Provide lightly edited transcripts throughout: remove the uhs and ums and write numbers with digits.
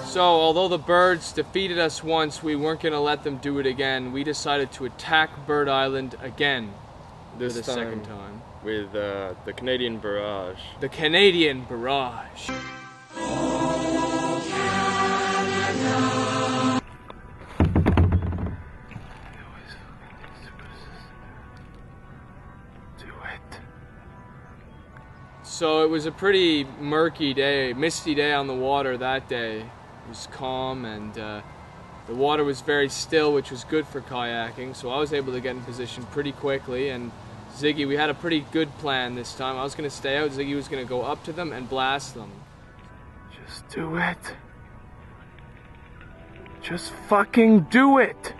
So, although the birds defeated us once, we weren't going to let them do it again. We decided to attack Bird Island again. This for the second time. With the Canadian Barrage. The Canadian Barrage. So it was a pretty murky day, misty day on the water that day. It was calm and the water was very still, which was good for kayaking, so I was able to get in position pretty quickly. And Ziggy, we had a pretty good plan this time. I was going to stay out, Ziggy was going to go up to them and blast them. Just do it. Just fucking do it!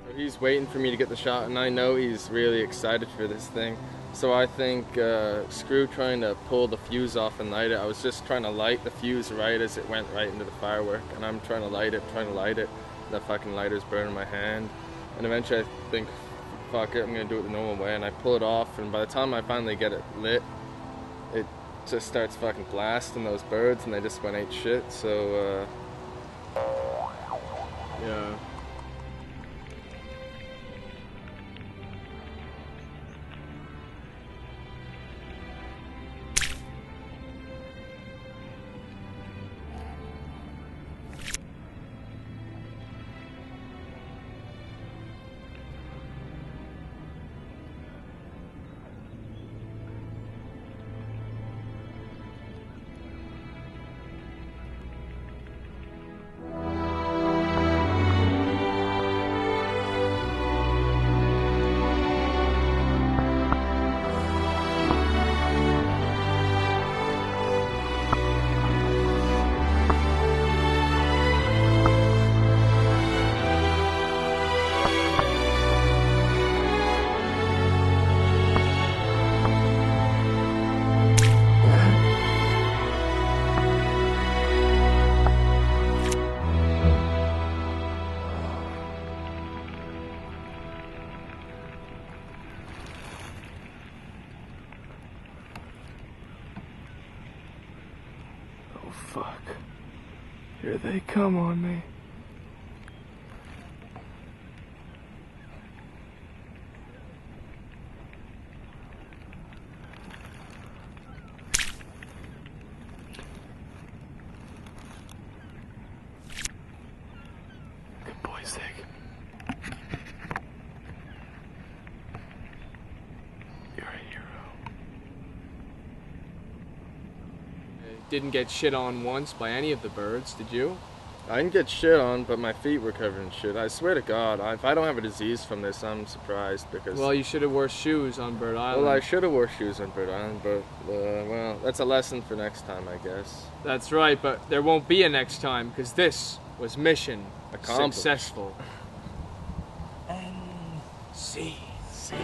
So he's waiting for me to get the shot, and I know he's really excited for this thing. So I think, screw trying to pull the fuse off and light it. I was just trying to light the fuse right as it went right into the firework, and I'm trying to light it, and the fucking lighter's burning my hand. And eventually I think, fuck it, I'm gonna do it the normal way, and I pull it off, and by the time I finally get it lit, it just starts fucking blasting those birds, and they just went ate shit, so, yeah. Fuck. Here they come on me. Good boy, Zig. You're a hero. Didn't get shit on once by any of the birds, did you? I didn't get shit on, but my feet were covered in shit. I swear to God, if I don't have a disease from this, I'm surprised because... Well, you should have wore shoes on Bird Island. Well, I should have wore shoes on Bird Island, but, well, that's a lesson for next time, I guess. That's right, but there won't be a next time, because this was mission successful. And see. See.